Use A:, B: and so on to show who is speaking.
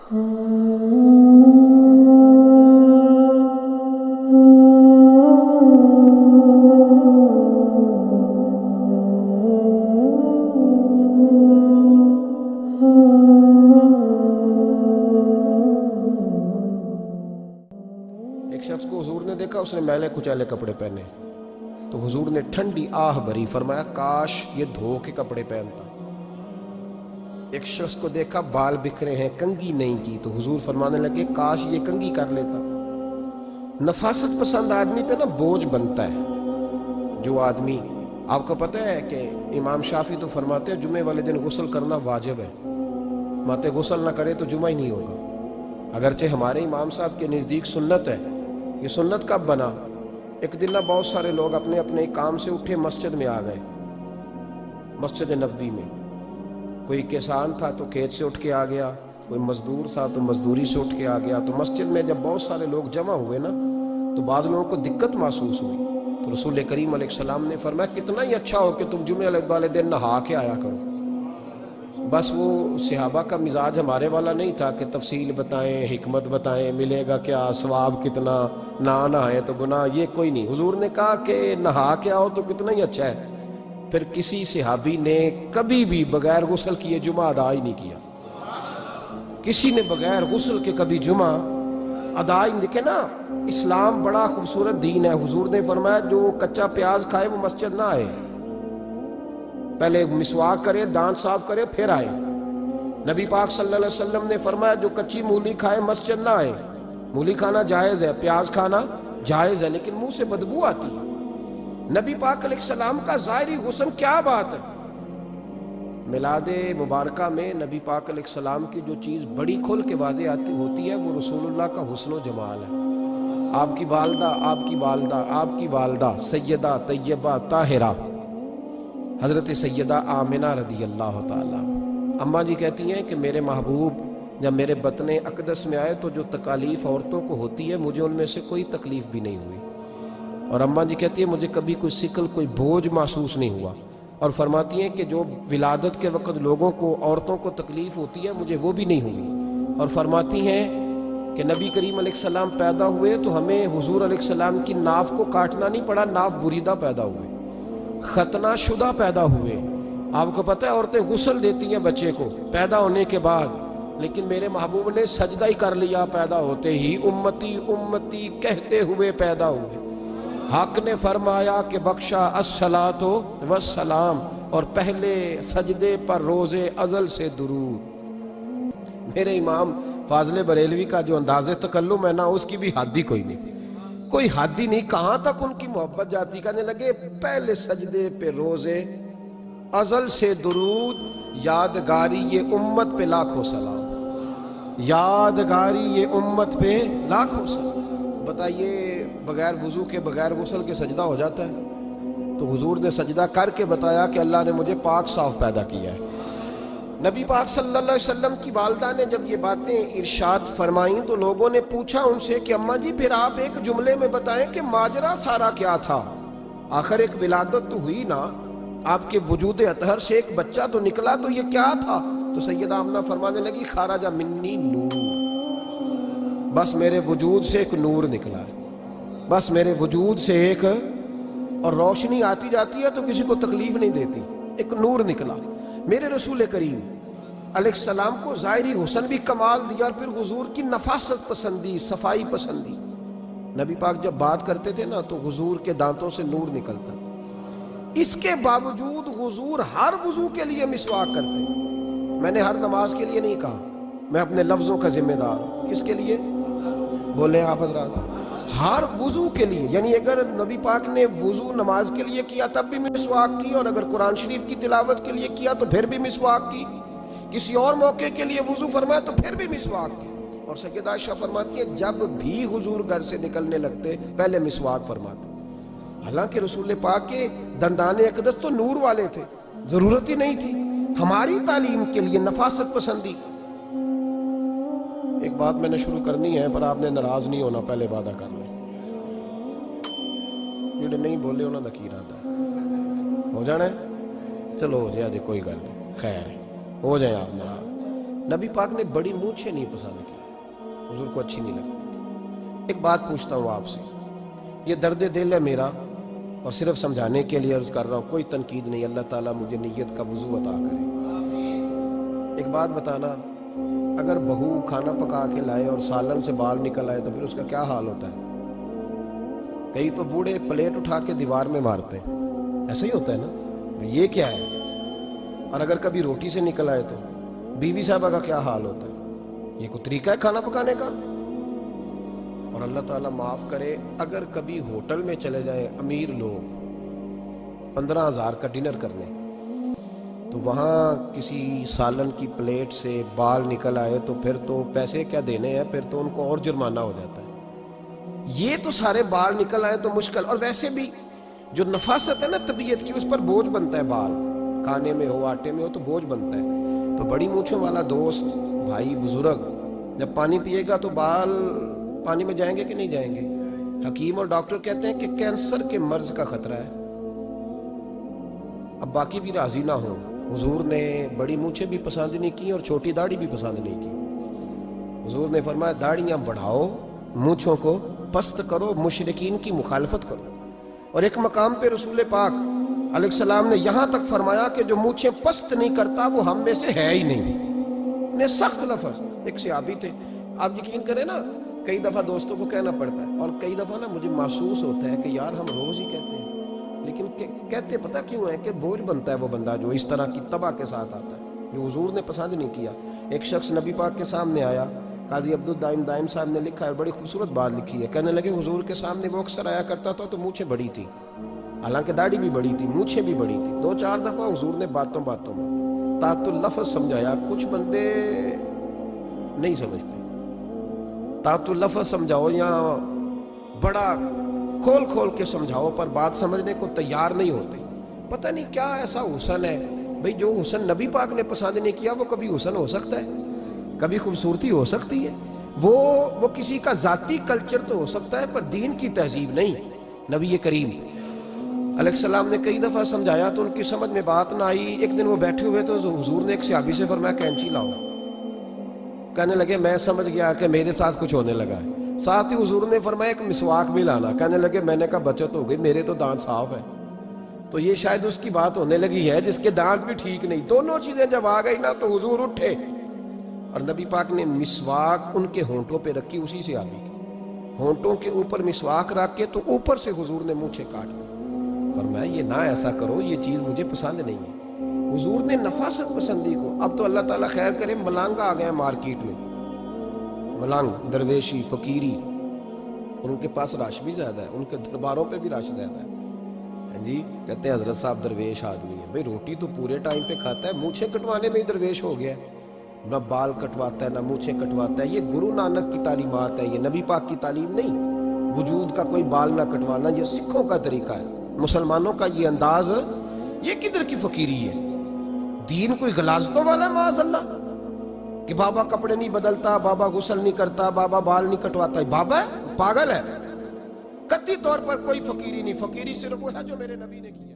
A: ایک شخص کو حضور نے دیکھا، اس نے میلے کچیلے کپڑے پہنے، تو حضور نے ٹھنڈی آہ بھری، فرمایا کاش یہ دھو کے کپڑے پہنتا۔ ایک شخص کو دیکھا بال بکھرے ہیں، کنگھی نہیں کی، تو حضور فرمانے لگے کاش یہ کنگھی کر لیتا۔ نفاست پسند آدمی پہ نا بوجھ بنتا ہے۔ جو آدمی، آپ کو پتہ ہے کہ امام شافعی تو فرماتے ہیں جمعے والے دن غسل کرنا واجب ہے، ماتے غسل نہ کرے تو جمعہ ہی نہیں ہوگا۔ اگرچہ ہمارے امام صاحب کے نزدیک سنت ہے۔ یہ سنت کب بنا؟ ایک دن نہ بہت سارے لوگ اپنے اپنے کام سے اٹھے مسجد میں آ گئے، مسجد نبوی میں۔ کوئی کسان تھا تو کھیت سے اٹھ کے آ گیا، کوئی مزدور تھا تو مزدوری سے اٹھ کے آ گیا۔ تو مسجد میں جب بہت سارے لوگ جمع ہوئے نا، تو بعض لوگوں کو دقت محسوس ہوئی، تو رسول کریم علیہ السلام نے فرمایا کتنا ہی اچھا ہو کہ تم جمعے والے دن نہا کے آیا کرو۔ بس وہ صحابہ کا مزاج ہمارے والا نہیں تھا کہ تفصیل بتائیں، حکمت بتائیں، ملے گا کیا، ثواب کتنا، نہ نہائیں تو گناہ، یہ کوئی نہیں۔ حضور نے کہا کہ نہا کے آؤ تو کتنا ہی اچھا ہے۔ پھر کسی صحابی نے کبھی بھی بغیر غسل کیے جمعہ ادا ہی نہیں کیا۔ کسی نے بغیر غسل کے کبھی جمعہ ادا ہی نہیں۔ دیکھیں نا، اسلام بڑا خوبصورت دین ہے۔ حضور نے فرمایا جو کچا پیاز کھائے وہ مسجد نہ آئے، پہلے مسواک کرے، دانت صاف کرے، پھر آئے۔ نبی پاک صلی اللہ علیہ وسلم نے فرمایا جو کچی مولی کھائے مسجد نہ آئے۔ مولی کھانا جائز ہے، پیاز کھانا جائز ہے، لیکن منہ سے بدبو آتی ہے۔ نبی پاک علیہ السلام کا ظاہری حسن کیا بات ہے۔ میلاد مبارکہ میں نبی پاک علیہ السلام کی جو چیز بڑی کھل کے واضح آتی ہوتی ہے وہ رسول اللہ کا حسن و جمال ہے۔ آپ کی والدہ، آپ کی والدہ، آپ کی والدہ سیدہ طیبہ طاہرہ حضرت سیدہ آمنہ رضی اللہ تعالیٰ، اماں جی کہتی ہیں کہ میرے محبوب جب میرے بطن اقدس میں آئے تو جو تکالیف عورتوں کو ہوتی ہے مجھے ان میں سے کوئی تکلیف بھی نہیں ہوئی۔ اور اماں جی کہتی ہیں مجھے کبھی کوئی ثقل، کوئی بوجھ محسوس نہیں ہوا۔ اور فرماتی ہیں کہ جو ولادت کے وقت لوگوں کو، عورتوں کو تکلیف ہوتی ہے مجھے وہ بھی نہیں ہوئی۔ اور فرماتی ہیں کہ نبی کریم علیہ السلام پیدا ہوئے تو ہمیں حضور علیہ السلام کی ناف کو کاٹنا نہیں پڑا، ناف بریدہ پیدا ہوئے، ختنہ شدہ پیدا ہوئے۔ آپ کو پتہ ہے عورتیں غسل دیتی ہیں بچے کو پیدا ہونے کے بعد، لیکن میرے محبوب نے سجدہ ہی کر لیا پیدا ہوتے ہی، امتی امتی کہتے ہوئے پیدا ہوئے۔ حق نے فرمایا کہ بخشا الصلاۃ والسلام، اور پہلے سجدے پر روز ازل سے درود۔ میرے امام فاضل بریلوی کا جو انداز تکلم ہے نا، اس کی بھی حد ہی کوئی نہیں، کوئی حد ہی نہیں۔ کہاں تک ان کی محبت جاتی، کہنے لگے پہلے سجدے پہ روز ازل سے درود، یادگاری یہ امت پہ لاکھوں سلام، یادگاری یہ امت پہ لاکھوں سلام۔ بتائیے بغیر وضو کے، بغیر غسل کے سجدہ ہو جاتا ہے؟ تو حضور نے سجدہ کر کے بتایا کہ اللہ نے مجھے پاک صاف پیدا کیا ہے۔ نبی پاک صلی اللہ علیہ وسلم کی والدہ نے جب یہ باتیں ارشاد فرمائیں تو لوگوں نے پوچھا ان سے کہ اماں جی پھر آپ ایک جملے میں بتائیں کہ ماجرا سارا کیا تھا، آخر ایک ولادت تو ہوئی نا، آپ کے وجود اطہر سے ایک بچہ تو نکلا، تو یہ کیا تھا؟ تو سیدہ آمنہ فرمانے لگی خارج منی نور، بس میرے وجود سے ایک نور نکلا ہے، بس میرے وجود سے ایک، اور روشنی آتی جاتی ہے تو کسی کو تکلیف نہیں دیتی، ایک نور نکلا۔ میرے رسول کریم علیہ السلام کو ظاہری حسن بھی کمال دیا، اور پھر حضور کی نفاست پسندی، صفائی پسندی۔ نبی پاک جب بات کرتے تھے نا تو حضور کے دانتوں سے نور نکلتا، اس کے باوجود حضور ہر وضو کے لیے مسواک کرتے۔ میں نے ہر نماز کے لیے نہیں کہا، میں اپنے لفظوں کا ذمہ دار ہوں۔ کس کے لیے بولے آپ حضرات؟ ہر وضو کے لیے، یعنی اگر نبی پاک نے وضو نماز کے لیے کیا تب بھی مسواک کی، اور اگر قرآن شریف کی تلاوت کے لیے کیا تو پھر بھی مسواک کی، کسی اور موقع کے لیے وضو فرمایا تو پھر بھی مسواک کی۔ اور سیدہ عائشہ فرماتی ہے جب بھی حضور گھر سے نکلنے لگتے پہلے مسواک فرماتے، حالانکہ رسول پاک کے دندان اقدس تو نور والے تھے، ضرورت ہی نہیں تھی۔ ہماری تعلیم کے لیے نفاست پسندی۔ ایک بات میں نے شروع کرنی ہے پر آپ نے ناراض نہیں ہونا، پہلے وعدہ کر لیں، جڑے نہیں بولے انہوں نے کی ارادہ ہو جانا ہے، چلو ہو جائے، کوئی گل نہیں، خیر ہے، ہو جائے آپ ناراض۔ نبی پاک نے بڑی مونچھیں نہیں پسند کی، حضور کو اچھی نہیں لگتی تھی۔ ایک بات پوچھتا ہوں آپ سے، یہ درد دل ہے میرا اور صرف سمجھانے کے لیے عرض کر رہا ہوں، کوئی تنقید نہیں، اللہ تعالیٰ مجھے نیت کا وضو عطا کرے۔ ایک بات بتانا، اگر بہو کھانا پکا کے لائے اور سالن سے بال نکل آئے تو پھر اس کا کیا حال ہوتا ہے؟ کئی تو بوڑھے پلیٹ اٹھا کے دیوار میں مارتے ہیں، ایسا ہی ہوتا ہے نا، یہ کیا ہے؟ اور اگر کبھی روٹی سے نکل آئے تو بیوی صاحبہ کا کیا حال ہوتا ہے؟ یہ کوئی طریقہ ہے کھانا پکانے کا؟ اور اللہ تعالیٰ معاف کرے، اگر کبھی ہوٹل میں چلے جائیں امیر لوگ 15,000 کا ڈنر کرنے، تو وہاں کسی سالن کی پلیٹ سے بال نکل آئے تو پھر تو پیسے کیا دینے ہیں، پھر تو ان کو اور جرمانہ ہو جاتا ہے۔ یہ تو سارے بال نکل آئے تو مشکل، اور ویسے بھی جو نفاست ہے نا طبیعت کی، اس پر بوجھ بنتا ہے، بال کھانے میں ہو آٹے میں ہو تو بوجھ بنتا ہے۔ تو بڑی مونچھوں والا دوست بھائی بزرگ جب پانی پیے گا تو بال پانی میں جائیں گے کہ نہیں جائیں گے؟ حکیم اور ڈاکٹر کہتے ہیں کہ کینسر کے مرض کا خطرہ ہے۔ اب باقی بھی راضی نہ ہوں، حضور نے بڑی مونچھیں بھی پسند نہیں کی اور چھوٹی داڑھی بھی پسند نہیں کی۔ حضور نے فرمایا داڑھیاں بڑھاؤ، مونچھوں کو پست کرو، مشرکین کی مخالفت کرو۔ اور ایک مقام پہ رسول پاک علیہ السلام نے یہاں تک فرمایا کہ جو مونچھیں پست نہیں کرتا وہ ہم میں سے ہے ہی نہیں۔ نے سخت لفظ، ایک صحابی تھے، آپ یقین کریں نا، کئی دفعہ دوستوں کو کہنا پڑتا ہے اور کئی دفعہ نا مجھے محسوس ہوتا ہے کہ یار ہم روز ہی کہتے ہیں، لیکن کہتے پتہ کیوں ہے کہ بوجھ بنتا ہے وہ بندہ جو اس طرح کی تباہ کے ساتھ آتا ہے، جو حضور نے پسند نہیں کیا۔ ایک شخص نبی پاک کے سامنے آیا، قاضی عبدالدائم دائم صاحب نے لکھا ہے، بڑی خوبصورت بات لکھی ہے، کہنے لگے حضور کے سامنے وہ اکثر آیا کرتا تھا تو مونچھیں بڑی تھی، حالانکہ داڑھی بھی بڑی تھی، مونچھیں بھی بڑی تھی۔ 2-4 دفعہ حضور نے باتوں میں تات اللفظ سمجھایا، کچھ بندے نہیں سمجھتے، تات اللفظ سمجھاؤ یا بڑا کھول کھول کے سمجھاؤ پر بات سمجھنے کو تیار نہیں ہوتے۔ پتہ نہیں کیا ایسا حسن ہے بھئی، جو حسن نبی پاک نے پسند نہیں کیا وہ کبھی حسن ہو سکتا ہے، کبھی خوبصورتی ہو سکتی ہے، وہ کسی کا ذاتی کلچر تو ہو سکتا ہے پر دین کی تہذیب نہیں۔ نبی کریم علیہ السلام نے کئی دفعہ سمجھایا تو ان کی سمجھ میں بات نہ آئی۔ ایک دن وہ بیٹھے ہوئے تو حضور نے ایک صحابی سے فرمایا کینچی لاؤ، کہنے لگے میں سمجھ گیا کہ میرے ساتھ کچھ ہونے لگا ہے۔ ساتھ ہی حضور نے فرمایا ایک مسواک بھی لانا، کہنے لگے میں نے کہا بچت ہو گئی، میرے تو دانت صاف ہے۔ تو یہ شاید اس کی بات ہونے لگی ہے جس کے دانت بھی ٹھیک نہیں۔ دونوں چیزیں جب آ گئی نا تو حضور اٹھے اور نبی پاک نے مسواک ان کے ہونٹوں پہ رکھی، اسی سے آبی کی ہونٹوں کے اوپر مسواک رکھ کے تو اوپر سے حضور نے مونچھیں کاٹ لی۔ فرمایا یہ نہ ایسا کرو، یہ چیز مجھے پسند نہیں ہے۔ حضور نے نفاست پسندی کو، اب تو اللہ تعالیٰ خیر کرے ملانگ آ گئے مارکیٹ میں، ملانگ درویشی فقیری، اور ان کے پاس رش بھی زیادہ ہے، ان کے درباروں پہ بھی رش زیادہ ہے۔ جی کہتے ہیں حضرت صاحب درویش آدمی ہے، بھئی روٹی تو پورے ٹائم پہ کھاتا ہے، مونچھیں کٹوانے میں ہی درویش ہو گیا ہے، نہ بال کٹواتا ہے نہ مونچھیں کٹواتا ہے۔ یہ گرو نانک کی تعلیمات ہیں، یہ نبی پاک کی تعلیم نہیں۔ وجود کا کوئی بال نہ کٹوانا یہ سکھوں کا طریقہ ہے، مسلمانوں کا یہ انداز، یہ کدھر کی فقیری ہے؟ دین کوئی غلاظتوں والا ہے معاذ اللہ، کہ بابا کپڑے نہیں بدلتا، بابا غسل نہیں کرتا، بابا بال نہیں کٹواتا، بابا ہے پاگل ہے؟ قطعی طور پر کوئی فقیری نہیں، فقیری صرف وہ ہے جو میرے نبی نے کیا۔